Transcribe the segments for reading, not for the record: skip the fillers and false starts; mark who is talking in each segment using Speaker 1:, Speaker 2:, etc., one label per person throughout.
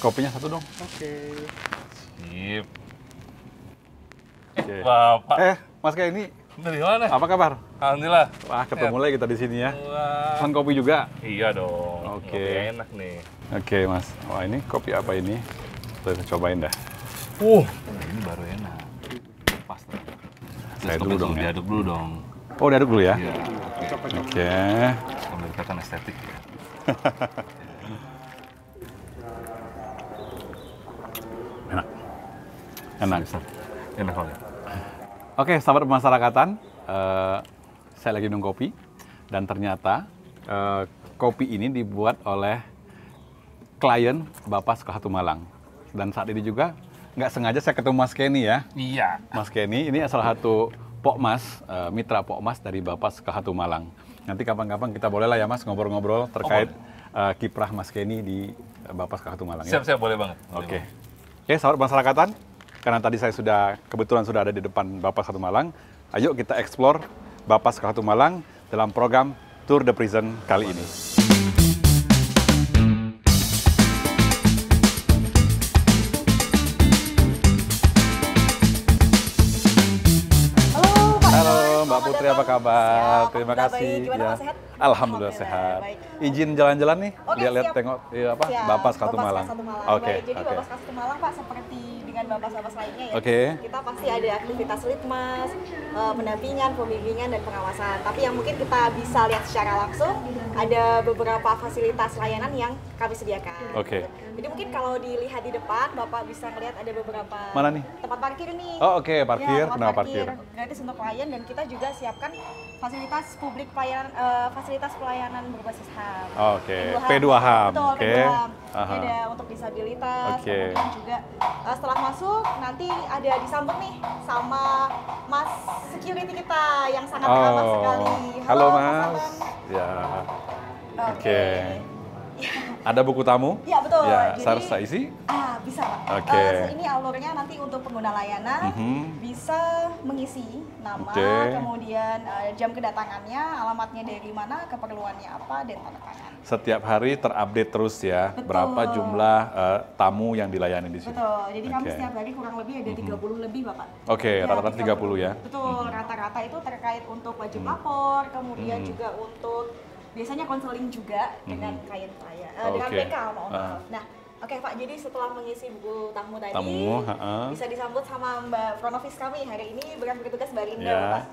Speaker 1: kopinya satu dong.
Speaker 2: Oke.
Speaker 3: Sip.
Speaker 1: Oke.
Speaker 3: Bapak.
Speaker 1: Mas Kay, ini
Speaker 3: Dari mana?
Speaker 1: apa kabar?
Speaker 3: Alhamdulillah.
Speaker 1: Wah, ketemu lagi kita di sini ya.
Speaker 3: Wah.
Speaker 1: Pesan kopi juga.
Speaker 3: Iya dong.
Speaker 1: Oke.
Speaker 3: Kopi enak nih.
Speaker 1: Oke, Mas. Wah, ini kopi apa ini? Kita cobain dah.
Speaker 3: Ini baru enak. Pas tuh.
Speaker 1: Saya dulu dong ya.
Speaker 3: Diaduk dulu dong.
Speaker 1: Oh, diaduk dulu ya?
Speaker 3: Iya.
Speaker 1: Oke.
Speaker 3: Sambil kelihatan estetik ya.
Speaker 1: Enak. Enak.
Speaker 3: Enak banget.
Speaker 1: Oke, sahabat pemasyarakatan, saya lagi minum kopi dan ternyata kopi ini dibuat oleh klien Bapak Sukahatu Malang. Dan saat ini juga nggak sengaja saya ketemu Mas Kenny ya.
Speaker 3: Iya.
Speaker 1: Mas Kenny ini salah satu Pokmas, mitra Pokmas dari Bapak Sukahatu Malang. Nanti kapan-kapan kita boleh lah ya Mas ngobrol-ngobrol terkait kiprah Mas Kenny di Bapak Sukahatu Malang. Ya?
Speaker 3: Siap-siap, boleh banget.
Speaker 1: Oke. Oke, sahabat pemasyarakatan, karena tadi saya kebetulan sudah ada di depan Bapak Sukahatu Malang, ayo kita explore Bapak Sukahatu Malang dalam program Tour de Prison kali ini. Halo Mbak Putri, apa kabar?
Speaker 4: Siap,
Speaker 1: Terima
Speaker 4: Alhamdulillah
Speaker 1: kasih.
Speaker 4: baik. Gimana, Pak, sehat?
Speaker 1: Alhamdulillah sehat. Izin jalan-jalan nih,
Speaker 4: Oke,
Speaker 1: lihat-lihat
Speaker 4: siap.
Speaker 1: tengok apa
Speaker 4: Siap,
Speaker 1: Bapak Sukahatu Malang. Oke,
Speaker 4: Baik, jadi
Speaker 1: oke.
Speaker 4: Bapak Sukahatu Malang Pak seperti dengan bapak-bapak lainnya ya.
Speaker 1: Oke.
Speaker 4: Kita pasti ada aktivitas litmas, pendampingan, pembimbingan dan pengawasan. Tapi yang mungkin kita bisa lihat secara langsung ada beberapa fasilitas layanan yang kami sediakan.
Speaker 1: Oke.
Speaker 4: Jadi mungkin kalau dilihat di depan Bapak bisa melihat ada beberapa
Speaker 1: Mana nih?
Speaker 4: tempat parkir nih.
Speaker 1: Oh, oke, parkir.
Speaker 4: Ya, tempat
Speaker 1: Kenapa parkir?
Speaker 4: gratis untuk klien dan kita juga siapkan fasilitas publik pelayanan fasilitas pelayanan berbasis HAM.
Speaker 1: Oke, P2HAM.
Speaker 4: Betul,
Speaker 1: Oke.
Speaker 4: P2HAM.
Speaker 1: Aha.
Speaker 4: Ada untuk disabilitas,
Speaker 1: Oke.
Speaker 4: kemudian juga setelah masuk nanti ada disambut nih sama Mas security kita yang sangat ramah sekali.
Speaker 1: Halo Mas.
Speaker 4: Abang.
Speaker 1: Ya.
Speaker 4: Oke.
Speaker 1: Ada buku tamu?
Speaker 4: Ya betul.
Speaker 1: Ya,
Speaker 4: Jadi,
Speaker 1: saya isi.
Speaker 4: bisa Pak.
Speaker 1: Oke.
Speaker 4: Ini alurnya nanti untuk pengguna layanan bisa mengisi nama,
Speaker 1: Oke.
Speaker 4: kemudian jam kedatangannya, alamatnya dari mana, keperluannya apa, dan tanda tangan.
Speaker 1: Setiap hari terupdate terus ya,
Speaker 4: Betul.
Speaker 1: berapa jumlah tamu yang dilayani di sini.
Speaker 4: Betul. Jadi kami
Speaker 1: Oke.
Speaker 4: setiap hari kurang lebih ada 30 lebih Bapak.
Speaker 1: Oke,
Speaker 4: Ya,
Speaker 1: rata-rata 30 ya.
Speaker 4: Betul. Rata-rata itu terkait untuk wajib lapor, kemudian juga untuk biasanya konseling juga dengan klien saya, dengan
Speaker 1: Oke.
Speaker 4: PK mohon maaf. Nah, oke Pak, jadi setelah mengisi buku tamu tadi,
Speaker 1: Tamu,
Speaker 4: bisa disambut sama Mbak front office kami hari ini bertugas Mbak Linda,
Speaker 1: Ya.
Speaker 4: Bapak.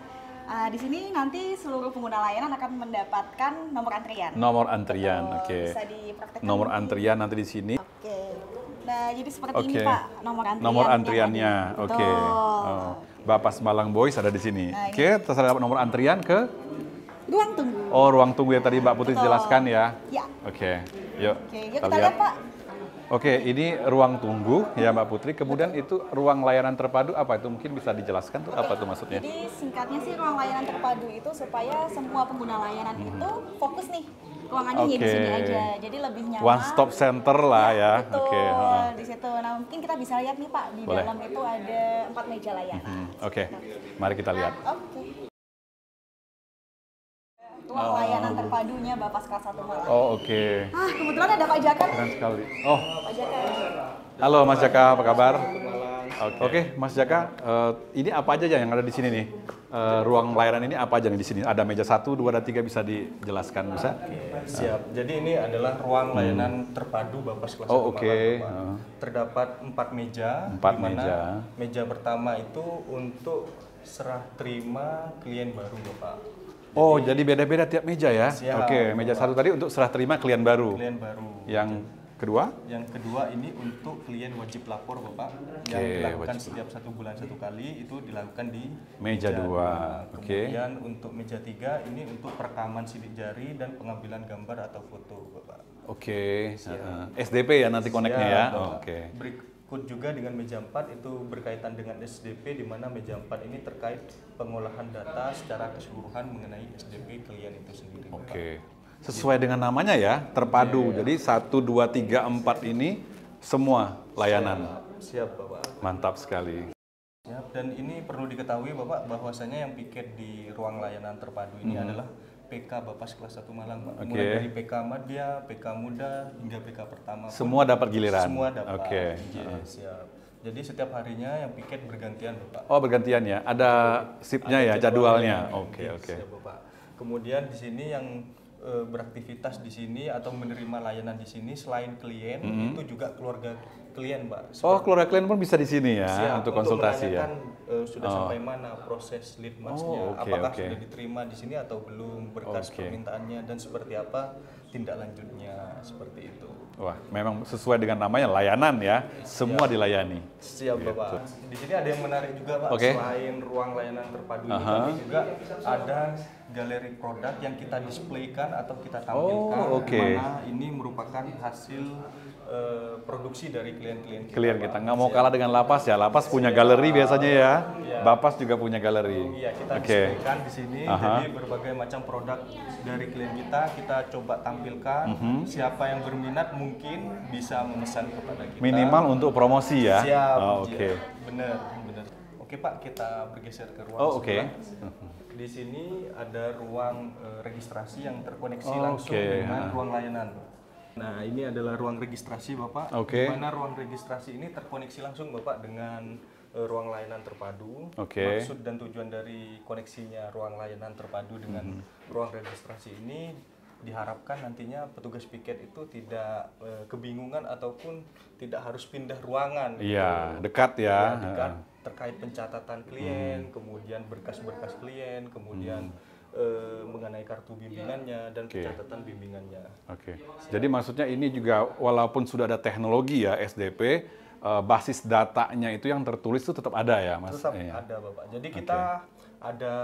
Speaker 4: Di sini nanti seluruh pengguna layanan akan mendapatkan nomor antrian.
Speaker 1: Nomor antrian,
Speaker 4: Betul,
Speaker 1: oke.
Speaker 4: Bisa dipraktekkan.
Speaker 1: Nomor
Speaker 4: di-
Speaker 1: antrian nanti di sini.
Speaker 4: Oke. Nah, jadi seperti ini
Speaker 1: Oke.
Speaker 4: Pak, nomor antrian.
Speaker 1: Nomor
Speaker 4: yang
Speaker 1: antriannya,
Speaker 4: ada.
Speaker 1: oke.
Speaker 4: Betul.
Speaker 1: Oh, Bapak Semalang Boys ada di sini.
Speaker 4: Nah,
Speaker 1: Oke, terus ada nomor antrian ke
Speaker 4: Ruang tunggu.
Speaker 1: ruang tunggu yang tadi Mbak Putri
Speaker 4: Betul.
Speaker 1: jelaskan ya.
Speaker 4: Ya.
Speaker 1: Oke, yuk
Speaker 4: Oke, yuk kita lihat Pak.
Speaker 1: Oke, ini ruang tunggu ya Mbak Putri. Kemudian itu ruang layanan terpadu apa itu? Mungkin bisa dijelaskan tuh apa tuh maksudnya?
Speaker 4: Jadi singkatnya sih ruang layanan terpadu itu supaya semua pengguna layanan itu fokus nih ruangannya ya di sini
Speaker 1: Oke.
Speaker 4: aja. Jadi lebih nyaman.
Speaker 1: One stop center lah ya.
Speaker 4: Betul.
Speaker 1: Oke. heeh.
Speaker 4: Di situ. Nah, mungkin kita bisa lihat nih Pak, di
Speaker 1: Boleh.
Speaker 4: dalam itu ada 4 meja layanan.
Speaker 1: Oke, mari kita lihat.
Speaker 4: Oke. Ruang layanan terpadunya Bapak Sukahatu Malang.
Speaker 1: Oh oke,
Speaker 4: Kebetulan ada Pak Jaka nih.
Speaker 1: keren sekali. Oh,
Speaker 4: Pak Jaka.
Speaker 1: halo Mas Jaka, apa kabar? Oke, Mas Jaka, ini apa aja yang ada di sini nih? Ruang layanan ini apa aja nih di sini? Ada meja 1, 2, dan 3 bisa dijelaskan bisa?
Speaker 2: Siap. Jadi ini adalah ruang layanan terpadu Bapak Sukahatu
Speaker 1: Oh, oke.
Speaker 2: Malang, Bapak. Terdapat 4 meja.
Speaker 1: 4
Speaker 2: di mana
Speaker 1: meja.
Speaker 2: Meja pertama itu untuk serah terima klien baru Bapak.
Speaker 1: Oh, jadi beda-beda tiap meja ya?
Speaker 2: Siap.
Speaker 1: Oke, meja 1 tadi untuk serah terima klien baru.
Speaker 2: Klien baru.
Speaker 1: Yang kedua?
Speaker 2: Yang kedua ini untuk klien wajib lapor Bapak,
Speaker 1: Oke,
Speaker 2: yang dilakukan
Speaker 1: wajib.
Speaker 2: setiap 1 bulan 1 kali, itu dilakukan di
Speaker 1: Meja 2. Oke.
Speaker 2: Kemudian untuk meja 3 ini untuk perekaman sidik jari dan pengambilan gambar atau foto Bapak.
Speaker 1: Oke, SDP ya nanti koneknya ya?
Speaker 2: Siap,
Speaker 1: Oh,
Speaker 2: Bapak.
Speaker 1: oke.
Speaker 2: Berikut juga dengan meja 4 itu berkaitan dengan SDP, di mana meja 4 ini terkait pengolahan data secara keseluruhan mengenai SDP klien itu sendiri Bapak.
Speaker 1: Oke. Sesuai dengan namanya ya, terpadu. Jadi 1, 2, 3, 4 ini semua layanan.
Speaker 2: Siap Bapak.
Speaker 1: Mantap sekali.
Speaker 2: Siap, dan ini perlu diketahui Bapak bahwasanya yang piket di ruang layanan terpadu ini adalah PK Bapas kelas 1 Malang, Pak.
Speaker 1: Oke.
Speaker 2: Mulai dari PK Madya, PK Muda, hingga PK pertama. pun
Speaker 1: Semua dapat giliran?
Speaker 2: Semua dapat.
Speaker 1: Oke.
Speaker 2: Yes, siap. Jadi setiap harinya yang piket bergantian, Bapak.
Speaker 1: Oh, bergantian ya? Ada shiftnya ya, jadwalnya? Oke,
Speaker 2: Yes,
Speaker 1: oke.
Speaker 2: ya, Bapak. Kemudian di sini yang beraktivitas di sini atau menerima layanan di sini selain klien itu juga keluarga klien, Pak.
Speaker 1: Oh, keluarga klien pun bisa di sini ya,
Speaker 2: Siap,
Speaker 1: untuk konsultasi ya?
Speaker 2: menanyakan, sudah sampai mana proses litmasnya,
Speaker 1: Oh, oke,
Speaker 2: apakah
Speaker 1: oke.
Speaker 2: sudah diterima di sini atau belum, berkas
Speaker 1: Oke.
Speaker 2: permintaannya dan seperti apa tindak lanjutnya, seperti itu.
Speaker 1: Wah, memang sesuai dengan namanya layanan ya, semua dilayani.
Speaker 2: Siap, Bapak. Di sini ada yang menarik juga, Pak.
Speaker 1: Oke.
Speaker 2: Selain ruang layanan terpadu ini, kami juga ada galeri produk yang kita displaykan atau kita tampilkan,
Speaker 1: Oh, oke.
Speaker 2: mana ini merupakan hasil produksi dari klien-klien kita.
Speaker 1: Klien
Speaker 2: Pak.
Speaker 1: kita nggak mau kalah dengan Lapas ya, Lapas punya galeri biasanya ya, Bapas juga punya galeri.
Speaker 2: Iya, kita
Speaker 1: Oke.
Speaker 2: displaykan di sini.
Speaker 1: Aha.
Speaker 2: Jadi berbagai macam produk dari klien kita coba tampilkan. Siapa yang berminat mungkin bisa memesan kepada kita.
Speaker 1: Minimal untuk promosi ya?
Speaker 2: Siap.
Speaker 1: Oh, oke.
Speaker 2: iya. Benar, benar. Oke, Pak, kita bergeser ke ruang
Speaker 1: Oh, oke.
Speaker 2: sebelah. Di sini ada ruang registrasi yang terkoneksi
Speaker 1: Oh,
Speaker 2: langsung
Speaker 1: oke.
Speaker 2: dengan ruang layanan. Nah, ini adalah ruang registrasi, Bapak.
Speaker 1: Oke.
Speaker 2: Di mana ruang registrasi ini terkoneksi langsung, Bapak, dengan ruang layanan terpadu.
Speaker 1: Oke.
Speaker 2: Maksud dan tujuan dari koneksinya ruang layanan terpadu dengan ruang registrasi ini diharapkan nantinya petugas piket itu tidak kebingungan ataupun tidak harus pindah ruangan.
Speaker 1: Iya, dekat ya.
Speaker 2: Dekat terkait pencatatan klien, kemudian berkas-berkas klien, kemudian mengenai kartu bimbingannya dan
Speaker 1: Oke.
Speaker 2: pencatatan bimbingannya.
Speaker 1: Oke. Jadi maksudnya ini juga walaupun sudah ada teknologi ya SDP, basis datanya itu yang tertulis itu tetap ada ya, Mas?
Speaker 2: Tetap
Speaker 1: Iya.
Speaker 2: ada, Bapak. Jadi kita ada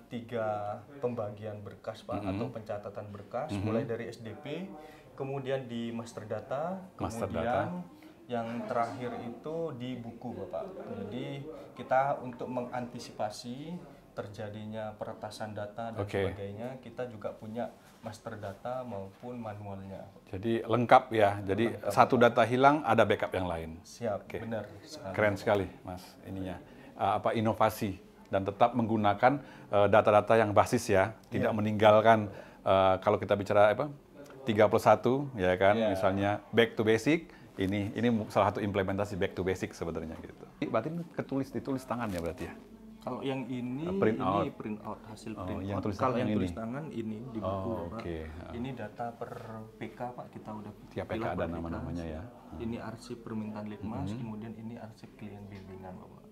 Speaker 2: 3 pembagian berkas, Pak, atau pencatatan berkas, mulai dari SDP, kemudian di master data,
Speaker 1: Master
Speaker 2: kemudian yang terakhir itu di buku, Bapak. Jadi kita untuk mengantisipasi terjadinya peretasan data dan
Speaker 1: Oke.
Speaker 2: sebagainya, kita juga punya master data maupun manualnya.
Speaker 1: Jadi lengkap ya. Jadi satu data hilang ada backup yang lain.
Speaker 2: Siap,
Speaker 1: Oke.
Speaker 2: benar sekali.
Speaker 1: Keren sekali, Mas. Ininya inovasi dan tetap menggunakan data-data yang basis ya, tidak meninggalkan kalau kita bicara 31 ya kan, misalnya back to basic. Ini salah satu implementasi back to basic sebenarnya gitu. Berarti ini ditulis tangan ya berarti ya?
Speaker 2: Kalau yang ini
Speaker 1: Print out.
Speaker 2: ini print out hasil
Speaker 1: Oh,
Speaker 2: print
Speaker 1: yang
Speaker 2: out.
Speaker 1: tulis
Speaker 2: Kalau
Speaker 1: tangan
Speaker 2: yang
Speaker 1: yang
Speaker 2: tulis
Speaker 1: ini?
Speaker 2: tangan ini di buku,
Speaker 1: Oh,
Speaker 2: Pak.
Speaker 1: oke.
Speaker 2: Ini data per PK, Pak, kita udah
Speaker 1: Tiap PK
Speaker 2: pilah
Speaker 1: ada
Speaker 2: per
Speaker 1: nama-namanya ya.
Speaker 2: Ini arsip permintaan litmas, kemudian ini arsip klien bimbingan, Bapak.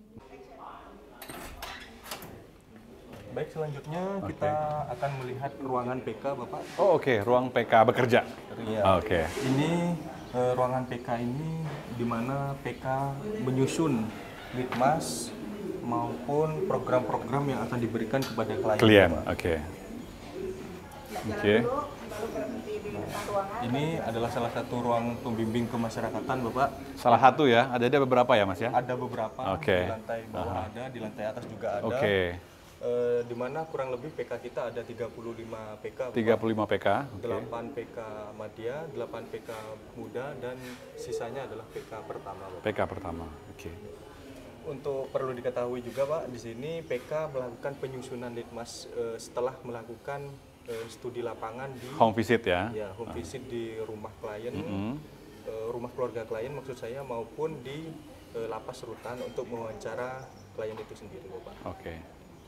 Speaker 2: Baik, selanjutnya kita akan melihat ruangan PK, Bapak.
Speaker 1: Oh oke, ruang PK bekerja.
Speaker 2: Iya.
Speaker 1: Oke.
Speaker 2: Ini ruangan PK ini di mana PK menyusun litmas maupun program-program yang akan diberikan kepada klien.
Speaker 1: Klien,
Speaker 2: Bapak.
Speaker 1: oke. Oke.
Speaker 2: Ini adalah salah satu ruang pembimbing kemasyarakatan, Bapak.
Speaker 1: Salah satu ya, ada beberapa ya Mas ya?
Speaker 2: Ada beberapa,
Speaker 1: Oke.
Speaker 2: di lantai bawah ada, di lantai atas juga ada.
Speaker 1: Oke.
Speaker 2: Di mana kurang lebih PK kita ada 35 PK, Bapak.
Speaker 1: 35 PK. Oke.
Speaker 2: 8 PK Madya, 8 PK Muda, dan sisanya adalah PK pertama, Bapak.
Speaker 1: PK pertama. Oke.
Speaker 2: Untuk perlu diketahui juga, Pak, di sini PK melakukan penyusunan litmas setelah melakukan studi lapangan di
Speaker 1: Home visit ya.
Speaker 2: home visit di rumah klien, rumah keluarga klien maksud saya, maupun di lapas rutan untuk mewawancara klien itu sendiri, Bapak.
Speaker 1: Oke.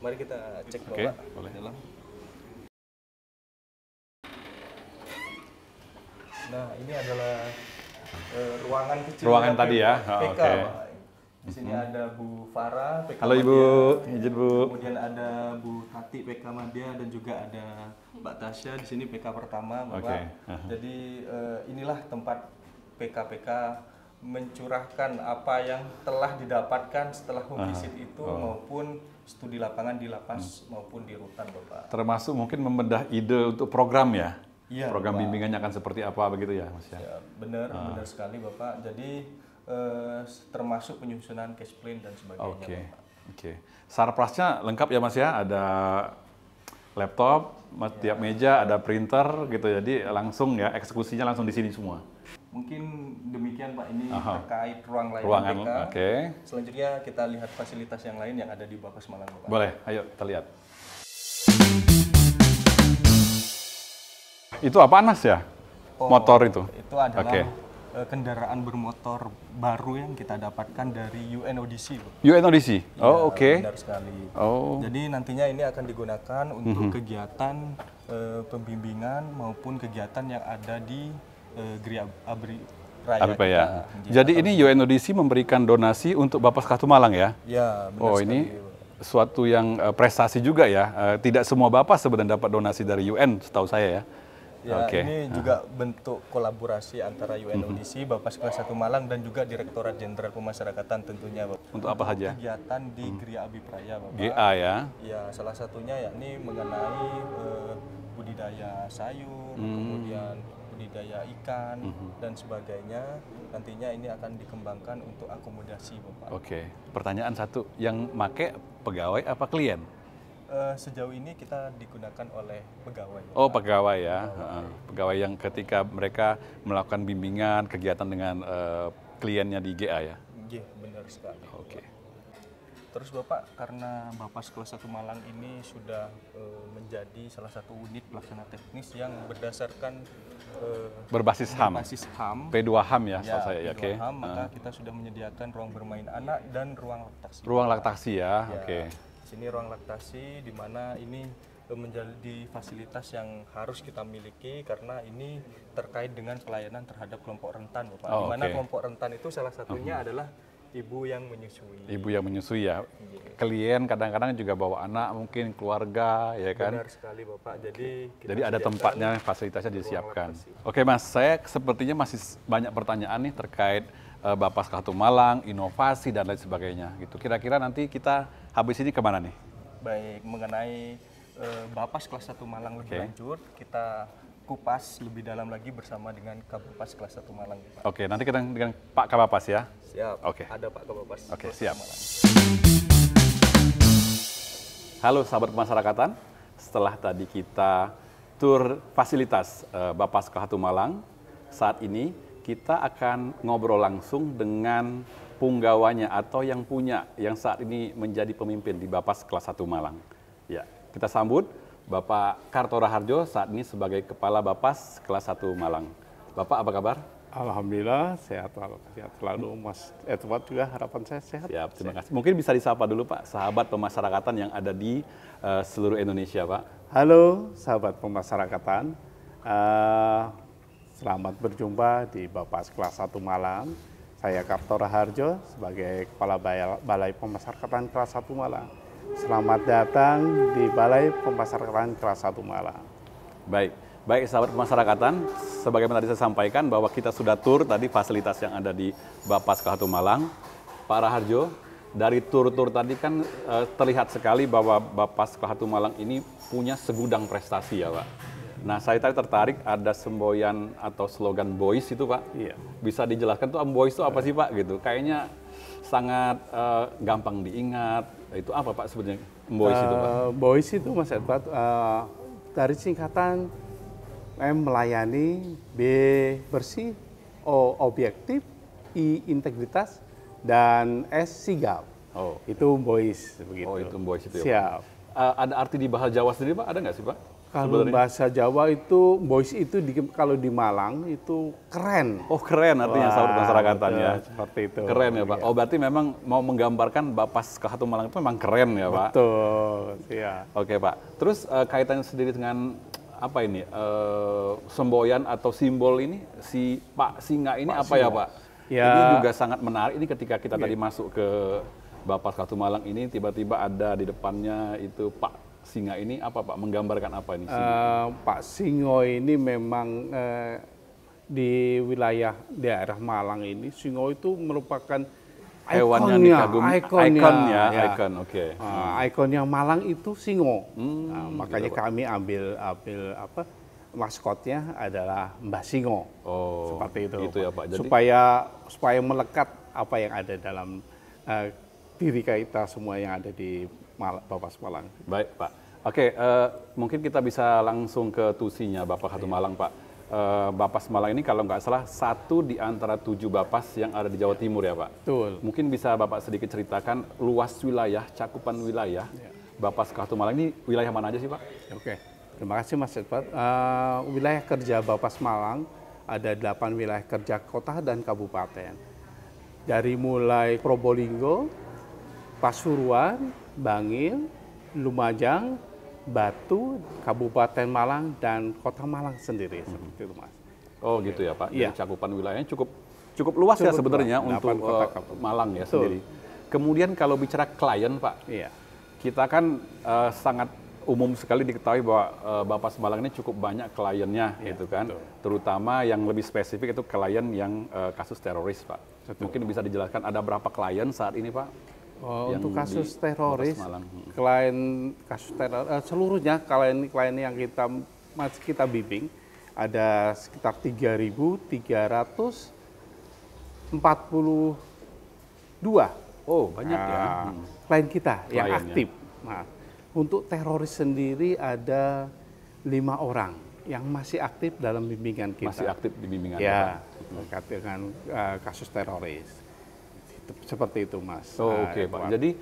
Speaker 2: Mari kita cek,
Speaker 1: Oke,
Speaker 2: Bapak,
Speaker 1: boleh.
Speaker 2: dalam. Nah, ini adalah ruangan kecil.
Speaker 1: Ruangan tadi ya?
Speaker 2: PK,
Speaker 1: Oh, oke.
Speaker 2: Pak. Di sini ada Bu Farah, PK
Speaker 1: Halo Ibu,
Speaker 2: Madya.
Speaker 1: izin Bu.
Speaker 2: Kemudian ada Bu Tati, PK Madya, dan juga ada Mbak Tasya di sini PK pertama, Bapak.
Speaker 1: Oke.
Speaker 2: Jadi inilah tempat PK-PK mencurahkan apa yang telah didapatkan setelah home visit itu maupun studi lapangan di lapas maupun di rutan, Bapak.
Speaker 1: Termasuk mungkin membedah ide untuk program ya?
Speaker 2: Iya,
Speaker 1: Program
Speaker 2: Bapak.
Speaker 1: bimbingannya akan seperti apa begitu ya Mas ya?
Speaker 2: Ya, benar sekali, Bapak. Jadi termasuk penyusunan case plan dan sebagainya,
Speaker 1: Oke.
Speaker 2: Bapak.
Speaker 1: Oke. Sarprasnya lengkap ya Mas ya? Ada laptop, tiap meja ada printer gitu. Jadi langsung ya eksekusinya langsung di sini semua.
Speaker 2: Mungkin demikian, Pak, ini
Speaker 1: Aha.
Speaker 2: terkait ruang layanan
Speaker 1: Ruangan,
Speaker 2: PK.
Speaker 1: oke.
Speaker 2: Selanjutnya kita lihat fasilitas yang lain yang ada di Bapas Malang, Bapak.
Speaker 1: Boleh, ayo kita lihat. Itu apaan Mas ya? Motor itu?
Speaker 2: Itu adalah
Speaker 1: Oke.
Speaker 2: kendaraan bermotor baru yang kita dapatkan dari UNODC.
Speaker 1: UNODC? Oh,
Speaker 2: Iya,
Speaker 1: oke.
Speaker 2: Benar sekali.
Speaker 1: Oh,
Speaker 2: Jadi nantinya ini akan digunakan untuk kegiatan pembimbingan maupun kegiatan yang ada di Gria Abri Raya.
Speaker 1: apa ya?
Speaker 2: kita.
Speaker 1: Jadi ini UNODC memberikan donasi untuk Bapas Kahatu Malang ya?
Speaker 2: Ya, benar
Speaker 1: Oh,
Speaker 2: sekali.
Speaker 1: ini suatu yang prestasi juga ya. Tidak semua Bapak sebenarnya dapat donasi dari UN, setahu saya ya.
Speaker 2: Ya,
Speaker 1: Oke.
Speaker 2: ini juga bentuk kolaborasi antara UNODC, Bapas Kelas 1 Malang dan juga Direktorat Jenderal Pemasyarakatan tentunya, Bapak.
Speaker 1: Untuk apa saja?
Speaker 2: Kegiatan di Gria Abipraya, Bapak.
Speaker 1: GA ya.
Speaker 2: Ya, salah satunya yakni mengenai budidaya sayur, kemudian budidaya ikan dan sebagainya. Nantinya ini akan dikembangkan untuk akomodasi, Bapak.
Speaker 1: Oke. Pertanyaan satu, yang make pegawai apa klien?
Speaker 2: Sejauh ini kita digunakan oleh pegawai.
Speaker 1: Oh, pegawai ya. Heeh. Pegawai yang ketika mereka melakukan bimbingan, kegiatan dengan kliennya di GA ya.
Speaker 2: Iya, benar sekali.
Speaker 1: Oke.
Speaker 2: Terus Bapak, karena Bapas Kelas 1 Malang ini sudah menjadi salah satu unit pelaksana teknis yang berdasarkan
Speaker 1: Berbasis HAM.
Speaker 2: basis HAM,
Speaker 1: P2 HAM ya, setahu saya ya. Oke.
Speaker 2: P2 HAM, maka kita sudah menyediakan ruang bermain anak dan ruang laktasi.
Speaker 1: Ruang laktasi ya.
Speaker 2: Ya,
Speaker 1: Oke.
Speaker 2: di sini ruang laktasi di mana ini menjadi fasilitas yang harus kita miliki karena ini terkait dengan pelayanan terhadap kelompok rentan, Bapak.
Speaker 1: Oh,
Speaker 2: di mana
Speaker 1: oke.
Speaker 2: kelompok rentan itu salah satunya adalah ibu yang menyusui.
Speaker 1: Ibu yang menyusui ya. Klien kadang-kadang juga bawa anak, mungkin keluarga, ya kan?
Speaker 2: Benar sekali, Bapak. Jadi kita
Speaker 1: Jadi ada
Speaker 2: sediakan
Speaker 1: tempatnya, fasilitasnya disiapkan.
Speaker 2: laktasi.
Speaker 1: Oke Mas, saya sepertinya masih banyak pertanyaan nih terkait Bapas Kahatu Malang, inovasi dan lain sebagainya. Gitu. Kira-kira nanti kita habis ini kemana nih?
Speaker 2: Baik, mengenai Bapas Kelas 1 Malang lebih lanjut, kita kupas lebih dalam lagi bersama dengan Kabupaten Kelas 1 Malang, Pak.
Speaker 1: Oke, nanti kita dengan Pak Kabapas ya.
Speaker 2: Siap.
Speaker 1: Oke.
Speaker 2: Ada Pak Kabupaten.
Speaker 1: Oke,
Speaker 2: Kelas 1
Speaker 1: siap.
Speaker 2: Malang.
Speaker 1: Halo sahabat pemasyarakatan, setelah tadi kita tur fasilitas Bapas Kahatu Malang, saat ini kita akan ngobrol langsung dengan punggawanya atau yang punya, yang saat ini menjadi pemimpin di Bapas Kelas 1 Malang. Ya, kita sambut Bapak Karto Raharjo saat ini sebagai Kepala Bapas Kelas 1 Malang. Bapak apa kabar?
Speaker 5: Alhamdulillah sehat selalu Mas Edward juga harapan saya sehat.
Speaker 1: Siap, terima kasih. Mungkin bisa disapa dulu Pak, sahabat pemasyarakatan yang ada di seluruh Indonesia Pak.
Speaker 5: Halo sahabat pemasyarakatan, selamat berjumpa di Bapas Kelas 1 Malang. Saya Karto Raharjo sebagai Kepala Balai Pemasyarakatan Kelas 1 Malang. Selamat datang di Balai Pemasyarakatan Kelas 1 Malang.
Speaker 1: Baik sahabat pemasyarakatan, sebagaimana tadi saya sampaikan bahwa kita sudah tur tadi fasilitas yang ada di Bapas Kahatu Malang. Pak Raharjo, dari tur-tur tadi kan terlihat sekali bahwa Bapas Kahatu Malang ini punya segudang prestasi ya Pak. Nah saya tadi tertarik ada semboyan atau slogan Boys itu Pak.
Speaker 5: Iya.
Speaker 1: Bisa dijelaskan tuh Boys itu apa sih Pak gitu? Kayaknya sangat gampang diingat. Itu apa Pak sebenarnya Boys itu Pak?
Speaker 5: Boys itu Mas Edward dari singkatan M melayani, B bersih, O objektif, I integritas, dan S sigap.
Speaker 1: Oh.
Speaker 5: Itu Boys begitu.
Speaker 1: Oh itu Boys itu ya Pak?
Speaker 5: Siap.
Speaker 1: Ada arti di bahasa Jawa sendiri Pak? Ada nggak sih Pak?
Speaker 5: Kalau
Speaker 1: Sebenarnya?
Speaker 5: bahasa Jawa itu Boys itu kalau di Malang itu keren.
Speaker 1: Oh keren artinya sahabat masyarakatan
Speaker 5: betul,
Speaker 1: ya.
Speaker 5: seperti itu.
Speaker 1: Keren ya Pak.
Speaker 5: Iya.
Speaker 1: Oh berarti memang mau menggambarkan Bapas Kahatu Malang itu memang keren ya Pak.
Speaker 5: Betul, ya.
Speaker 1: Oke Pak. Terus kaitannya sendiri dengan apa ini? Semboyan atau simbol ini si Pak Singa ini apa ya Pak?
Speaker 5: Ya.
Speaker 1: Ini juga sangat menarik. Ini ketika kita tadi masuk ke Bapas Kahatu Malang ini tiba-tiba ada di depannya itu Pak Singa ini apa Pak? Menggambarkan apa ini?
Speaker 5: Pak Singo ini memang di wilayah daerah Malang ini Singo itu merupakan
Speaker 1: Hewan yang
Speaker 5: ikonnya,
Speaker 1: dikagumi,
Speaker 5: ikonnya,
Speaker 1: ikon ya,
Speaker 5: ya.
Speaker 1: ikon, oke.
Speaker 5: Ikonnya Malang itu Singo. Makanya
Speaker 1: gitu, Pak.
Speaker 5: kami ambil apa maskotnya adalah Mbah Singo.
Speaker 1: Oh,
Speaker 5: Seperti itu.
Speaker 1: gitu ya Pak. Jadi
Speaker 5: Supaya melekat apa yang ada dalam diri kita semua yang ada di Bapas Malang.
Speaker 1: baik Pak. Oke, mungkin kita bisa langsung ke tusinya Bapak Kahatu Malang Pak. Bapas Malang ini kalau nggak salah satu di antara 7 Bapas yang ada di Jawa Timur ya Pak.
Speaker 5: Betul.
Speaker 1: Mungkin bisa Bapak sedikit ceritakan luas wilayah, cakupan wilayah Bapas Kahatu Malang ini wilayah mana aja sih Pak?
Speaker 5: Oke. Terima kasih Mas Edward. Wilayah kerja Bapas Malang ada 8 wilayah kerja kota dan kabupaten. Dari mulai Probolinggo, Pasuruan, Bangil, Lumajang, Batu, Kabupaten Malang, dan Kota Malang sendiri. Seperti itu Mas.
Speaker 1: Oh gitu ya Pak.
Speaker 5: Iya.
Speaker 1: Jadi cakupan wilayahnya cukup luas ya
Speaker 5: Cukup
Speaker 1: sebenarnya
Speaker 5: luas,
Speaker 1: untuk
Speaker 5: 8 kota kabupaten.
Speaker 1: Malang ya
Speaker 5: Betul.
Speaker 1: sendiri. Kemudian kalau bicara klien Pak,
Speaker 5: Iya.
Speaker 1: kita kan sangat umum sekali diketahui bahwa Bapas Malang ini cukup banyak kliennya gitu kan.
Speaker 5: betul.
Speaker 1: Terutama yang lebih spesifik itu klien yang kasus teroris Pak.
Speaker 5: Betul.
Speaker 1: Mungkin bisa dijelaskan ada berapa klien saat ini Pak? Yang
Speaker 5: Untuk kasus
Speaker 1: di
Speaker 5: teroris,
Speaker 1: Bapas Malang.
Speaker 5: klien kasus teror seluruhnya klien yang kita bimbing ada sekitar 3.342
Speaker 1: Oh banyak ya.
Speaker 5: klien kita yang
Speaker 1: Kliennya.
Speaker 5: aktif. Nah, untuk teroris sendiri ada 5 orang yang masih aktif dalam bimbingan kita.
Speaker 1: Masih aktif di bimbingan
Speaker 5: Ya,
Speaker 1: Pak?
Speaker 5: terkait dengan kasus teroris. Seperti itu, Mas.
Speaker 1: Oh, oke Pak. Jadi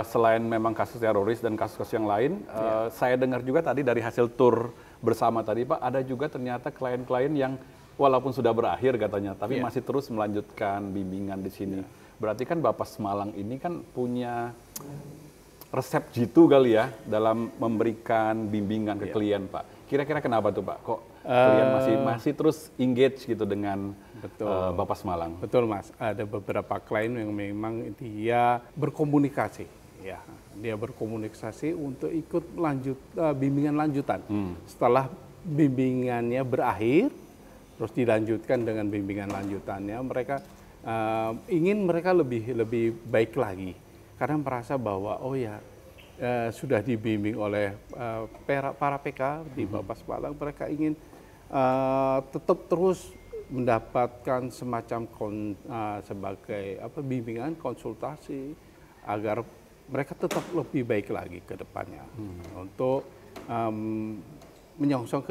Speaker 1: selain memang kasus teroris dan kasus-kasus yang lain, saya dengar juga tadi dari hasil tur bersama tadi Pak, ada juga ternyata klien-klien yang walaupun sudah berakhir katanya, tapi masih terus melanjutkan bimbingan di sini. Berarti kan Bapas Malang ini kan punya resep jitu kali ya dalam memberikan bimbingan ke klien Pak. Kira-kira kenapa tuh Pak? Kok klien masih terus engage gitu dengan Bapas Malang?
Speaker 5: Betul Mas, ada beberapa klien yang memang dia berkomunikasi, ya, dia berkomunikasi untuk ikut bimbingan lanjutan. Setelah bimbingannya berakhir, terus dilanjutkan dengan bimbingan lanjutannya, mereka ingin mereka lebih baik lagi, karena merasa bahwa oh ya sudah dibimbing oleh para PK di Bapas Malang, mereka ingin tetap terus mendapatkan semacam sebagai bimbingan konsultasi agar mereka tetap lebih baik lagi ke depannya untuk menyongsong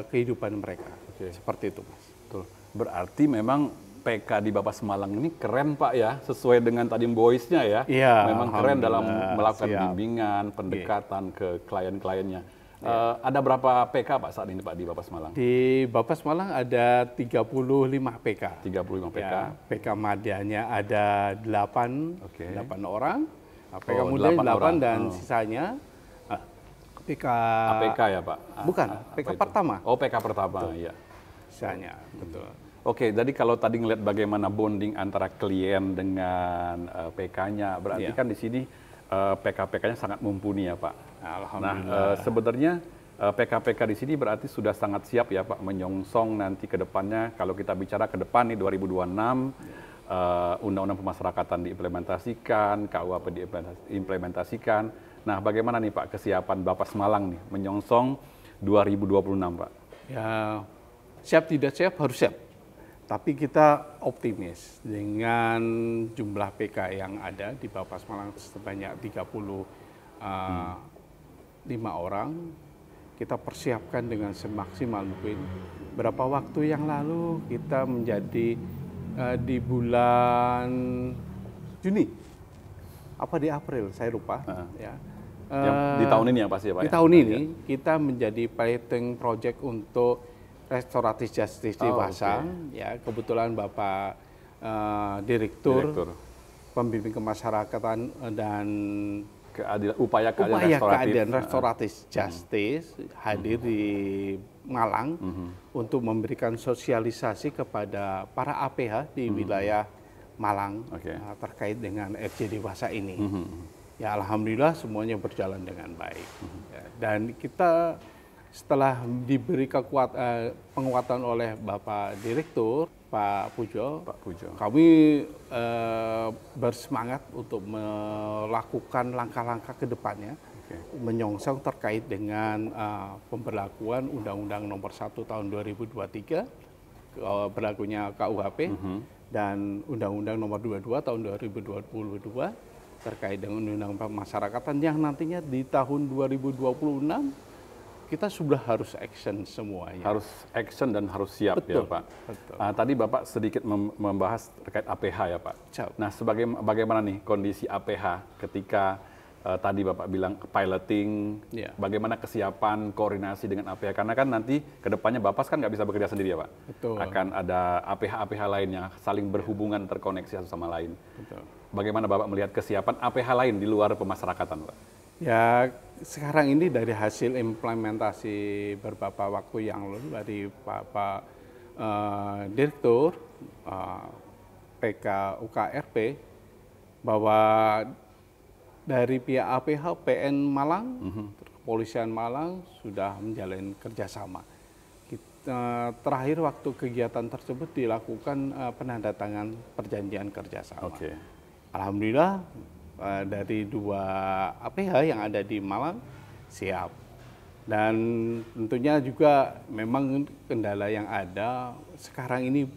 Speaker 5: kehidupan mereka. Seperti itu, Mas.
Speaker 1: Betul. Berarti memang PK di Bapas Malang ini keren Pak ya, sesuai dengan tadi voice-nya ya.
Speaker 5: Iya,
Speaker 1: memang keren dalam melakukan
Speaker 5: siap.
Speaker 1: bimbingan, pendekatan ke klien-kliennya. Ada berapa PK Pak saat ini Pak di Bapas Malang?
Speaker 5: Di Bapas Malang ada 35 PK.
Speaker 1: 35 PK.
Speaker 5: Ya, PK Madanya ada 8 orang. PK
Speaker 1: Oh,
Speaker 5: Muda
Speaker 1: 8
Speaker 5: 8
Speaker 1: orang.
Speaker 5: dan sisanya PK
Speaker 1: APK ya Pak?
Speaker 5: Bukan,
Speaker 1: Apa
Speaker 5: PK
Speaker 1: itu?
Speaker 5: pertama.
Speaker 1: Oh PK pertama, iya.
Speaker 5: Sisanya, betul.
Speaker 1: Oke, jadi kalau tadi ngelihat bagaimana bonding antara klien dengan PK-nya, berarti kan di sini PK-PK-nya sangat mumpuni ya Pak.
Speaker 5: Alhamdulillah.
Speaker 1: Nah, sebenarnya PK-PK di sini berarti sudah sangat siap ya Pak menyongsong nanti ke depannya. Kalau kita bicara ke depan nih 2026, Undang-Undang Pemasyarakatan diimplementasikan, KUHP diimplementasikan. Nah, bagaimana nih Pak kesiapan Bapas Malang nih menyongsong 2026 Pak?
Speaker 5: Ya, siap tidak siap harus siap. Tapi kita optimis dengan jumlah PK yang ada di Bapas Malang sebanyak 35 orang. Kita persiapkan dengan semaksimal mungkin. Berapa waktu yang lalu kita menjadi di bulan Juni, apa di April, saya lupa. Ya.
Speaker 1: Yang di tahun ini ya pasti ya Pak?
Speaker 5: Di tahun ini kita menjadi piloting project untuk restoratif justice dewasa. Ya, kebetulan Bapak Direktur Pembimbing Kemasyarakatan dan
Speaker 1: upaya keadilan
Speaker 5: restoratif justice hadir di Malang untuk memberikan sosialisasi kepada para APH di wilayah Malang terkait dengan RJ dewasa ini. Ya, alhamdulillah semuanya berjalan dengan baik. Ya, dan kita setelah diberi penguatan oleh Bapak Direktur, Pak Pujo, kami bersemangat untuk melakukan langkah-langkah ke depannya, menyongsong terkait dengan pemberlakuan Undang-Undang Nomor 1 Tahun 2023, berlakunya KUHP, dan Undang-Undang Nomor 22 Tahun 2022 terkait dengan Undang-Undang Pemasyarakatan yang nantinya di tahun 2026 kita sudah harus action semuanya.
Speaker 1: Harus action dan harus siap.
Speaker 5: Betul,
Speaker 1: ya Pak.
Speaker 5: Betul.
Speaker 1: Tadi Bapak sedikit membahas terkait APH ya Pak.
Speaker 5: Siap.
Speaker 1: Nah, bagaimana nih kondisi APH ketika tadi Bapak bilang piloting,
Speaker 5: Ya.
Speaker 1: bagaimana kesiapan koordinasi dengan APH, karena kan nanti ke depannya Bapas kan nggak bisa bekerja sendiri ya Pak.
Speaker 5: Betul.
Speaker 1: Akan ada APH-APH lainnya saling berhubungan, terkoneksi satu sama lain.
Speaker 5: Betul.
Speaker 1: Bagaimana Bapak melihat kesiapan APH lain di luar pemasyarakatan Pak?
Speaker 5: Ya, sekarang ini dari hasil implementasi beberapa waktu yang lalu dari Bapak Direktur PK UKRP, bahwa dari pihak APH PN Malang, Kepolisian Malang sudah menjalin kerjasama. Terakhir waktu kegiatan tersebut dilakukan penandatangan perjanjian kerjasama.
Speaker 1: Oke.
Speaker 5: Alhamdulillah dari 2 APH yang ada di Malang siap. Dan tentunya juga memang kendala yang ada sekarang ini,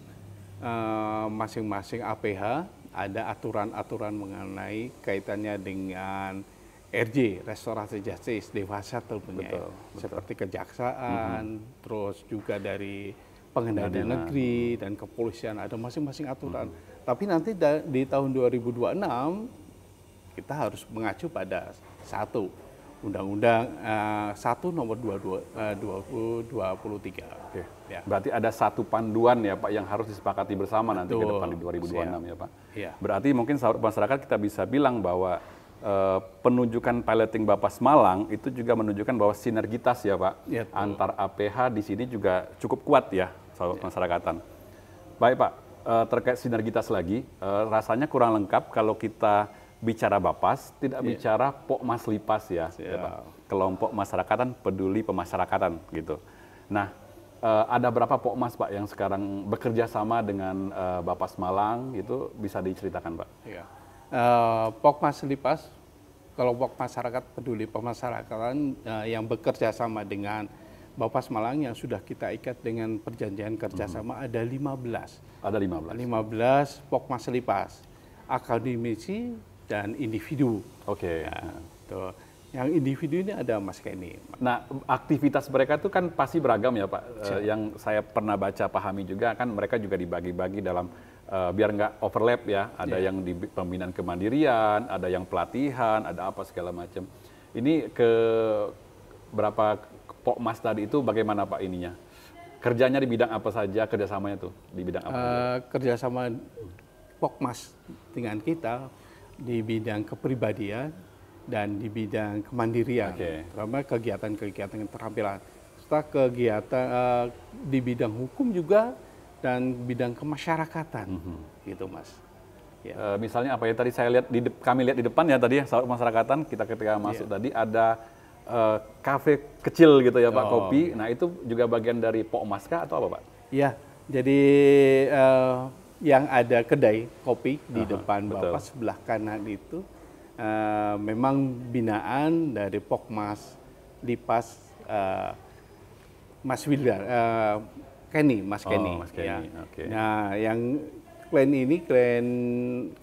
Speaker 5: masing-masing APH ada aturan-aturan mengenai kaitannya dengan RJ, Restorasi Justice, dewasa tentunya.
Speaker 1: Betul.
Speaker 5: Seperti kejaksaan, terus juga dari pengadilan negeri dan kepolisian, ada masing-masing aturan. Tapi nanti di tahun 2026 kita harus mengacu pada satu Undang-Undang 1 Nomor 2023.
Speaker 1: Oke.
Speaker 5: Ya.
Speaker 1: Berarti ada satu panduan ya Pak yang harus disepakati bersama nanti ke
Speaker 5: Betul.
Speaker 1: depan di 2026 ya Pak.
Speaker 5: Iya.
Speaker 1: Berarti mungkin sahabat masyarakat kita bisa bilang bahwa penunjukan piloting Bapas Malang itu juga menunjukkan bahwa sinergitas ya Pak
Speaker 5: Ya, betul.
Speaker 1: antar APH di sini juga cukup kuat ya sahabat masyarakatan. Baik Pak, terkait sinergitas lagi, rasanya kurang lengkap kalau kita bicara Bapas, tidak bicara Pokmas Lipas ya, ya Pak. Kelompok Masyarakatan Peduli Pemasyarakatan gitu. Nah, ada berapa Pokmas Pak yang sekarang bekerja sama dengan Bapas Malang, itu bisa diceritakan Pak?
Speaker 5: Ya. Pokmas Lipas, kelompok masyarakat peduli pemasyarakatan yang bekerja sama dengan Bapas Malang yang sudah kita ikat dengan perjanjian kerjasama ada 15.
Speaker 1: Ada 15.
Speaker 5: 15 Pokmas Lipas, akademisi dan individu.
Speaker 1: Oke.
Speaker 5: Ya, tuh. Yang individu ini ada Mas Kenny.
Speaker 1: Nah, aktivitas mereka itu kan pasti beragam ya Pak. Yang saya pernah baca, pahami juga kan mereka juga dibagi-bagi dalam biar nggak overlap ya. Ada yang di pembinaan kemandirian, ada yang pelatihan, ada apa segala macam. Ini ke berapa Pokmas tadi itu bagaimana Pak ininya? Kerjanya di bidang apa saja, kerjasamanya tuh di bidang apa saja?
Speaker 5: Kerjasama Pokmas dengan kita di bidang kepribadian dan di bidang kemandirian, terutama kegiatan-kegiatan keterampilan. Serta kegiatan di bidang hukum juga dan bidang kemasyarakatan, gitu Mas. Ya.
Speaker 1: Misalnya apa ya tadi saya lihat kami lihat di depan ya tadi ya sahabat masyarakatan kita ketika masuk tadi ada kafe kecil gitu ya Pak, kopi. Nah itu juga bagian dari Pokmas kah atau apa Pak?
Speaker 5: Ya, jadi yang ada kedai kopi di depan Bapak sebelah kanan itu memang binaan dari Pokmas Lipas Mas Wildan, Kenny, Mas Kenny.
Speaker 1: Mas Kenny,
Speaker 5: ya.
Speaker 1: oke.
Speaker 5: Nah, yang klien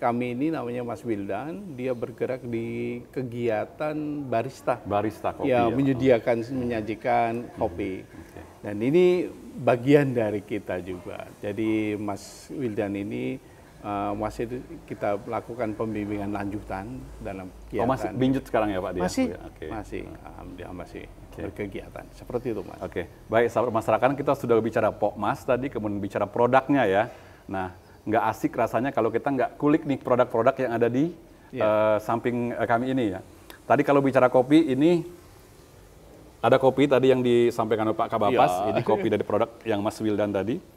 Speaker 5: kami ini namanya Mas Wildan, dia bergerak di kegiatan barista.
Speaker 1: Barista kopi
Speaker 5: Ya,
Speaker 1: ya.
Speaker 5: menyajikan kopi. Dan ini bagian dari kita juga. Jadi Mas Wildan ini masih kita lakukan pembimbingan lanjutan dalam kegiatan.
Speaker 1: masih binjut sekarang ya Pak dia?
Speaker 5: Masih,
Speaker 1: Oke.
Speaker 5: masih, alhamdulillah masih berkegiatan. Seperti itu Mas.
Speaker 1: Oke, baik sahabat masyarakat kita sudah bicara Pokmas tadi, kemudian bicara produknya ya. Nah, nggak asik rasanya kalau kita nggak kulik nih produk-produk yang ada di samping kami ini ya. Tadi kalau bicara kopi ini ada kopi tadi yang disampaikan oleh Pak Kabapas, ini kopi dari produk yang Mas Wildan tadi.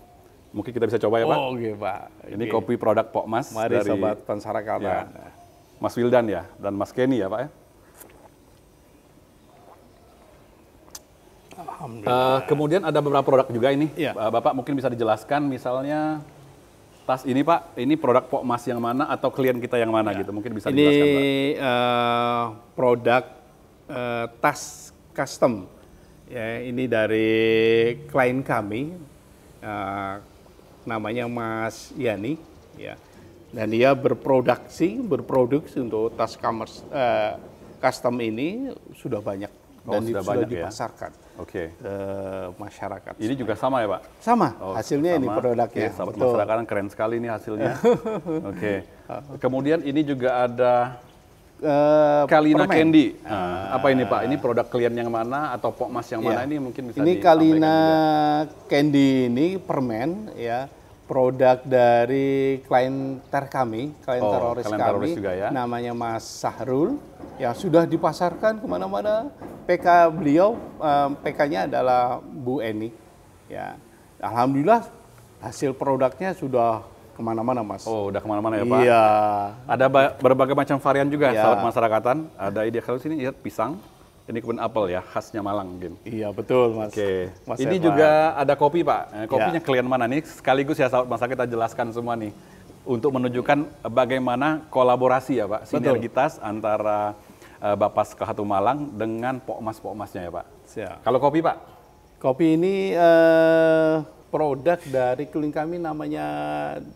Speaker 1: Mungkin kita bisa coba ya Pak.
Speaker 5: Oh, oke Pak.
Speaker 1: Ini kopi produk Pokmas
Speaker 5: Mari
Speaker 1: dari
Speaker 5: sobat masyarakat.
Speaker 1: ya, Mas Wildan ya dan Mas Kenny ya Pak ya.
Speaker 5: Alhamdulillah.
Speaker 1: Kemudian ada beberapa produk juga ini.
Speaker 5: Iya.
Speaker 1: Bapak mungkin bisa dijelaskan misalnya tas ini Pak, ini produk Pokmas yang mana atau klien kita yang mana gitu. Mungkin bisa dijelaskan Pak.
Speaker 5: Ini produk tas custom. Ya, ini dari klien kami. Namanya Mas Yani, ya, dan dia berproduksi untuk tas custom ini sudah banyak dan
Speaker 1: sudah
Speaker 5: sudah
Speaker 1: banyak
Speaker 5: dipasarkan
Speaker 1: Oke.
Speaker 5: ke masyarakat.
Speaker 1: Ini juga sama ya Pak?
Speaker 5: Sama
Speaker 1: Oh,
Speaker 5: hasilnya ini
Speaker 1: sama.
Speaker 5: produknya.
Speaker 1: Oke, sahabat masyarakat keren sekali ini hasilnya. Oke. Kemudian ini juga ada Kalina
Speaker 5: permen.
Speaker 1: Candy. Nah, apa ini Pak? Ini produk klien yang mana atau Pokmas yang mana ini mungkin bisa
Speaker 5: Ini
Speaker 1: disampaikan
Speaker 5: Kalina
Speaker 1: juga.
Speaker 5: Candy ini permen ya, produk dari klien kami, klien teroris
Speaker 1: klien
Speaker 5: kami,
Speaker 1: teroris juga ya.
Speaker 5: namanya Mas Sahrul, yang sudah dipasarkan kemana-mana. PK beliau, PK-nya adalah Bu Eni. Ya, alhamdulillah hasil produknya sudah kemana-mana, Mas.
Speaker 1: Oh, udah kemana-mana ya Pak?
Speaker 5: Iya.
Speaker 1: Ada berbagai macam varian juga,
Speaker 5: Ya.
Speaker 1: sahabat masyarakatan. Ada ide kalau sini lihat pisang. Ini kebun apel ya, khasnya Malang mungkin.
Speaker 5: Iya, betul, Mas.
Speaker 1: Oke.
Speaker 5: Mas
Speaker 1: Ini
Speaker 5: Evan.
Speaker 1: juga ada kopi Pak. Kopinya
Speaker 5: Ya.
Speaker 1: klien mana nih? Sekaligus ya sahabat masyarakat kita jelaskan semua nih. Untuk menunjukkan bagaimana kolaborasi ya Pak, sinergitas antara Bapas Kelhatu Malang dengan Pokmas-Pokmasnya ya Pak.
Speaker 5: Siap.
Speaker 1: Kalau kopi Pak?
Speaker 5: Kopi ini produk dari klien kami namanya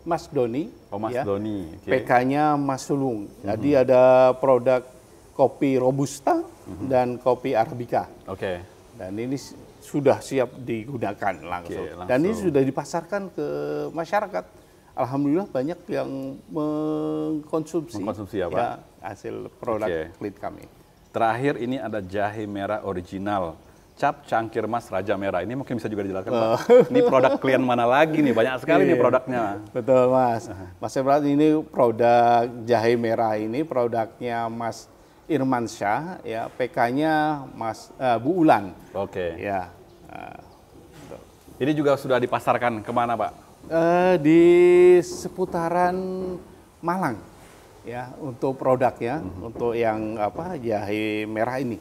Speaker 5: Mas Doni.
Speaker 1: Oh, Mas Doni. Oke.
Speaker 5: PK-nya Mas Sulung. Jadi ada produk kopi Robusta dan kopi Arabica.
Speaker 1: Oke.
Speaker 5: Dan ini sudah siap digunakan langsung.
Speaker 1: Oke, langsung.
Speaker 5: Dan ini sudah dipasarkan ke masyarakat. Alhamdulillah banyak yang mengkonsumsi,
Speaker 1: Mengkonsumsi ya, Pak?
Speaker 5: hasil produk
Speaker 1: Oke.
Speaker 5: klien kami.
Speaker 1: Terakhir ini ada jahe merah original. Cap cangkir mas Raja Merah. Ini mungkin bisa juga dijelaskan Pak. Ini produk klien mana lagi nih? Banyak sekali nih produknya.
Speaker 5: Betul Mas. Mas Ebrat, ini produk jahe merah ini produknya Mas Irman Syah, ya, PK-nya Mas Bu Ulan.
Speaker 1: Oke.
Speaker 5: Ya.
Speaker 1: Ini juga sudah dipasarkan kemana Pak?
Speaker 5: Di seputaran Malang, ya, untuk produknya, untuk yang apa jahe merah ini.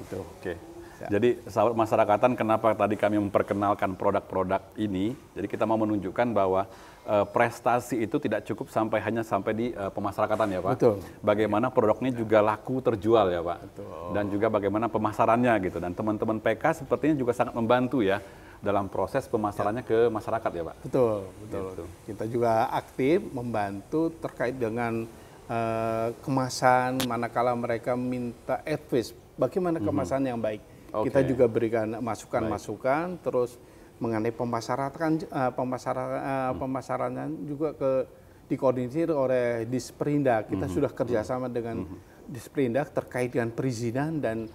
Speaker 5: Gitu.
Speaker 1: Oke. Jadi sahabat masyarakatan, kenapa tadi kami memperkenalkan produk-produk ini? Jadi kita mau menunjukkan bahwa prestasi itu tidak cukup hanya sampai di pemasyarakatan ya Pak.
Speaker 5: Betul.
Speaker 1: Bagaimana produknya juga laku terjual ya Pak.
Speaker 5: Betul.
Speaker 1: Dan juga bagaimana pemasarannya gitu. Dan teman-teman PK sepertinya juga sangat membantu ya dalam proses pemasarannya ke masyarakat ya Pak.
Speaker 5: Betul, betul.
Speaker 1: Gitu.
Speaker 5: Kita juga aktif membantu terkait dengan kemasan, manakala mereka minta advice, bagaimana kemasan yang baik.
Speaker 1: Oke.
Speaker 5: Kita juga berikan masukan-masukan, terus mengenai pemasarannya juga dikoordinir oleh Disperindak. Kita sudah kerjasama dengan Disperindak terkait dengan perizinan dan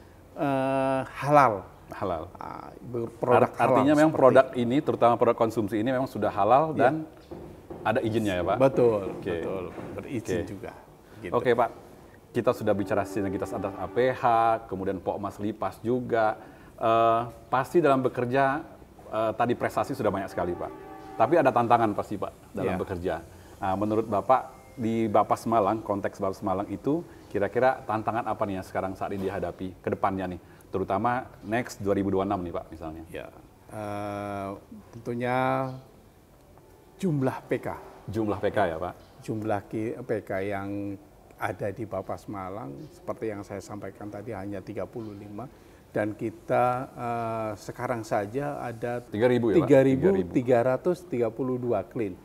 Speaker 5: halal.
Speaker 1: Halal.
Speaker 5: Produk halal
Speaker 1: Artinya memang
Speaker 5: seperti-
Speaker 1: produk ini, terutama produk konsumsi ini memang sudah halal dan ada izinnya ya Pak?
Speaker 5: Betul,
Speaker 1: Oke.
Speaker 5: betul. Berizin
Speaker 1: Oke.
Speaker 5: juga. Gitu.
Speaker 1: Oke Pak, kita sudah bicara sinergitas atas APH, kemudian Pokmas Lipas juga. Pasti dalam bekerja, tadi prestasi sudah banyak sekali Pak. Tapi ada tantangan pasti Pak dalam
Speaker 5: Iya.
Speaker 1: bekerja. Nah, menurut Bapak, di Bapas Malang, konteks Bapas Malang itu, kira-kira tantangan apa nih yang sekarang saat ini dihadapi ke depannya nih? Terutama next 2026 nih Pak misalnya.
Speaker 5: Ya, tentunya jumlah PK,
Speaker 1: Jumlah PK ya Pak?
Speaker 5: jumlah PK yang ada di Bapas Malang seperti yang saya sampaikan tadi hanya 35 dan kita sekarang saja ada
Speaker 1: 3.000 ya Pak?
Speaker 5: 3.332 klien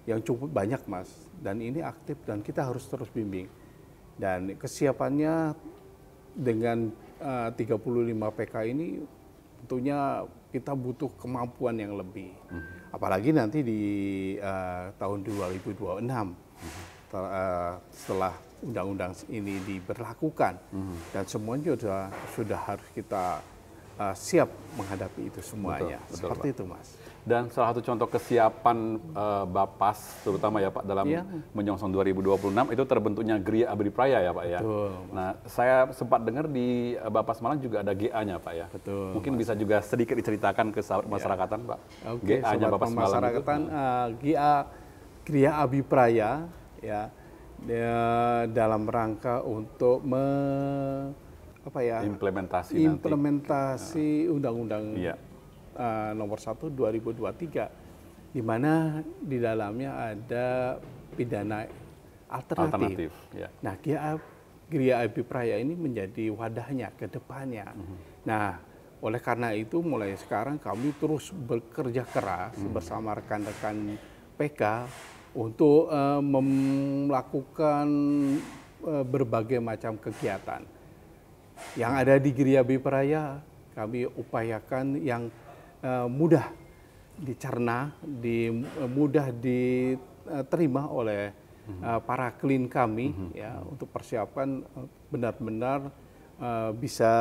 Speaker 5: yang cukup banyak Mas, dan ini aktif dan kita harus terus bimbing dan kesiapannya dengan 35 PK ini tentunya kita butuh kemampuan yang lebih. Apalagi nanti di tahun 2026 setelah undang-undang ini diberlakukan dan semuanya sudah harus kita siap menghadapi itu semuanya.
Speaker 1: Betul,
Speaker 5: Seperti
Speaker 1: Pak.
Speaker 5: itu Mas.
Speaker 1: Dan salah satu contoh kesiapan Bapas, terutama ya Pak, dalam
Speaker 5: Iya.
Speaker 1: menyongsong 2026 itu terbentuknya GRIA Abdi Praya ya Pak ya.
Speaker 5: Betul,
Speaker 1: Nah, saya sempat dengar di Bapas Malang juga ada GA-nya Pak ya.
Speaker 5: Betul,
Speaker 1: Mungkin bisa juga sedikit diceritakan ke sahabat masyarakatan Pak.
Speaker 5: Oke,
Speaker 1: GA-nya
Speaker 5: sobat
Speaker 1: Bapas Malang itu.
Speaker 5: pemasarakatan, GIA Abi Praya ya dalam rangka untuk implementasi undang-undang
Speaker 1: Iya.
Speaker 5: nomor 1 2023 di mana di dalamnya ada pidana alternatif.
Speaker 1: Ya.
Speaker 5: Nah, GRIA Abi Praya ini menjadi wadahnya ke depannya. Nah, oleh karena itu mulai sekarang kami terus bekerja keras bersama rekan-rekan PK untuk melakukan berbagai macam kegiatan. Yang ada di GRIA Abi Praya kami upayakan yang mudah dicerna, mudah diterima oleh para klien kami ya untuk persiapan benar-benar bisa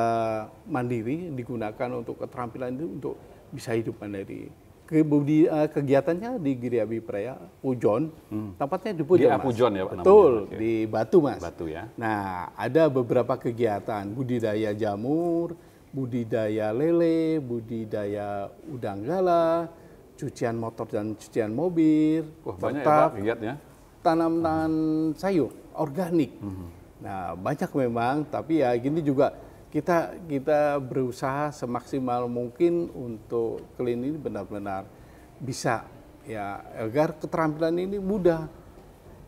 Speaker 5: mandiri, digunakan untuk keterampilan itu untuk bisa hidup mandiri. Kegiatannya di Giri Abi Praya Pujon, tempatnya di Pujon,
Speaker 1: Di
Speaker 5: Mas.
Speaker 1: Pujon ya, Pak,
Speaker 5: Betul,
Speaker 1: namanya. Oke.
Speaker 5: di Batu, Mas.
Speaker 1: Batu ya.
Speaker 5: Nah, ada beberapa kegiatan budidaya jamur, budidaya lele, budidaya udang galah, cucian motor dan cucian mobil,
Speaker 1: Wah, banyak ya
Speaker 5: serta
Speaker 1: Pak kegiatannya.
Speaker 5: tanaman sayur organik. Nah, banyak memang, tapi ya gini juga kita berusaha semaksimal mungkin untuk klien ini benar-benar bisa ya agar keterampilan ini mudah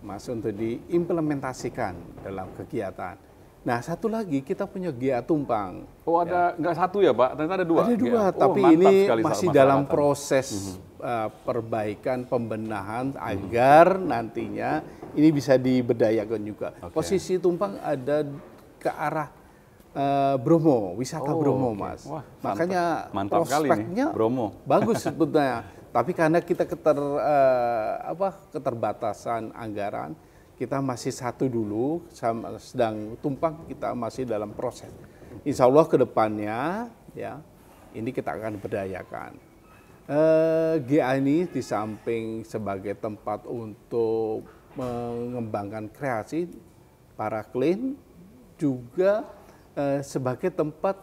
Speaker 5: Mas untuk diimplementasikan dalam kegiatan. Nah, satu lagi kita punya GA Tumpang.
Speaker 1: Oh, ada nggak satu ya Pak? Ternyata ada dua.
Speaker 5: Ada dua,
Speaker 1: Oh,
Speaker 5: tapi
Speaker 1: mantap
Speaker 5: ini
Speaker 1: sekali
Speaker 5: masih
Speaker 1: Sahabat
Speaker 5: dalam
Speaker 1: Masyarakat.
Speaker 5: proses perbaikan, pembenahan agar nantinya ini bisa diberdayakan juga.
Speaker 1: Oke.
Speaker 5: Posisi Tumpang ada ke arah Bromo, wisata
Speaker 1: Oh,
Speaker 5: Bromo,
Speaker 1: oke.
Speaker 5: Mas.
Speaker 1: Wah,
Speaker 5: Makanya
Speaker 1: mantap kali nih,
Speaker 5: prospeknya
Speaker 1: Bromo.
Speaker 5: bagus sebetulnya. Tapi karena kita keterbatasan anggaran, kita masih satu dulu, sedang Tumpang kita masih dalam proses. Insya Allah ke depannya, ya, ini kita akan berdayakan. GA ini di samping sebagai tempat untuk mengembangkan kreasi para klien, juga sebagai tempat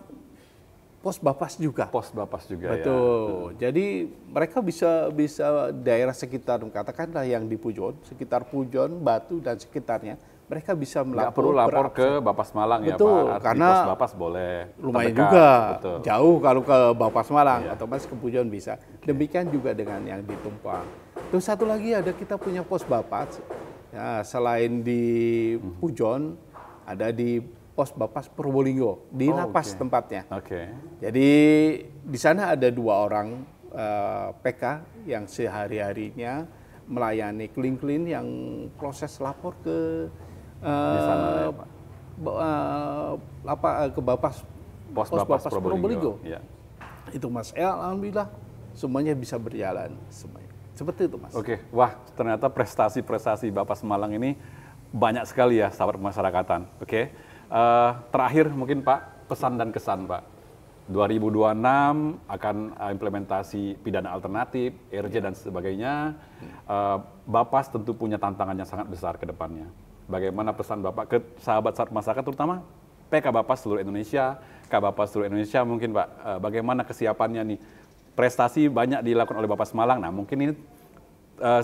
Speaker 5: pos Bapas juga.
Speaker 1: Pos Bapas juga ya.
Speaker 5: Betul. Jadi mereka bisa daerah sekitar, katakanlah yang di Pujon, sekitar Pujon, Batu dan sekitarnya, mereka bisa
Speaker 1: Nggak
Speaker 5: melapor.
Speaker 1: perlu lapor ke Bapas Malang ya
Speaker 5: Betul,
Speaker 1: Pak. Arti
Speaker 5: karena
Speaker 1: pos Bapas boleh.
Speaker 5: lumayan
Speaker 1: terdekat.
Speaker 5: juga
Speaker 1: Betul.
Speaker 5: jauh kalau ke Bapas Malang
Speaker 1: Iya.
Speaker 5: atau ke Pujon bisa. Demikian juga dengan yang di Tumpang. Terus satu lagi ada kita punya pos Bapas. Ya, selain di Pujon, ada di pos Bapas Probolinggo di
Speaker 1: Oh,
Speaker 5: lapas
Speaker 1: oke.
Speaker 5: tempatnya.
Speaker 1: Oke.
Speaker 5: Jadi di sana ada 2 orang PK yang sehari-harinya melayani klien-klien yang proses lapor ke
Speaker 1: Di sana ya, Pak.
Speaker 5: ke Bapas
Speaker 1: Pos Bapas Probolinggo. Ya.
Speaker 5: itu Mas. Alhamdulillah semuanya bisa berjalan semuanya. Seperti itu Mas.
Speaker 1: Oke, wah ternyata prestasi-prestasi Bapas Malang ini banyak sekali ya sahabat pemasyarakatan. Oke, terakhir mungkin Pak, pesan dan kesan Pak. 2026 akan implementasi pidana alternatif, RJ dan sebagainya. Bapas tentu punya tantangan yang sangat besar ke depannya. Bagaimana pesan Bapak ke sahabat-sahabat masyarakat terutama PK Bapas seluruh Indonesia, Bapas seluruh Indonesia mungkin Pak, bagaimana kesiapannya nih? Prestasi banyak dilakukan oleh Bapas Malang, nah mungkin ini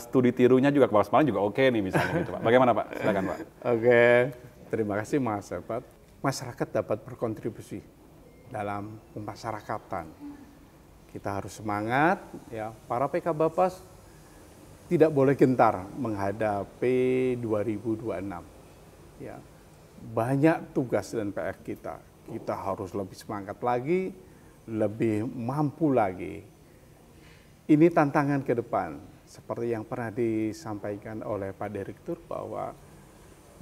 Speaker 1: studi tirunya juga ke Bapas Malang juga oke nih misalnya gitu Pak. Bagaimana Pak? Silakan Pak.
Speaker 5: Oke, terima kasih Mas Epat. Masyarakat dapat berkontribusi dalam pemasyarakatan. Kita harus semangat, ya. Para PK Bapas tidak boleh gentar menghadapi 2026. Ya, banyak tugas dan PR kita. Kita harus lebih semangat lagi, lebih mampu lagi. Ini tantangan ke depan. Seperti yang pernah disampaikan oleh Pak Direktur bahwa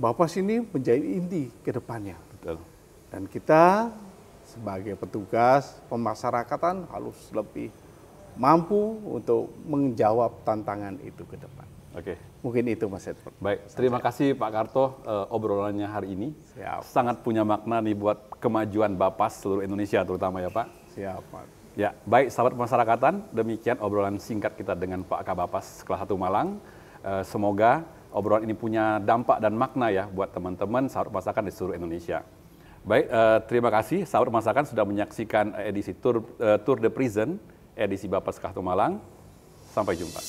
Speaker 5: Bapas ini menjadi inti ke depannya.
Speaker 1: Betul.
Speaker 5: Dan kita sebagai petugas pemasyarakatan harus lebih mampu untuk menjawab tantangan itu ke depan.
Speaker 1: Oke.
Speaker 5: Mungkin itu Mas Edward.
Speaker 1: Baik, terima kasih Pak Karto obrolannya hari ini.
Speaker 5: Siap.
Speaker 1: Sangat punya makna nih buat kemajuan Bapas seluruh Indonesia terutama ya Pak.
Speaker 5: Siap, Pak.
Speaker 1: Ya, baik sahabat pemasyarakatan, demikian obrolan singkat kita dengan Pak Kabapas kelas 1 Malang. Semoga obrolan ini punya dampak dan makna ya buat teman-teman sahabat pemasyarakatan di seluruh Indonesia. Baik, terima kasih sahabat pemasyarakatan sudah menyaksikan edisi Tour de Prison, edisi Bapas kelas 1 Malang. Sampai jumpa.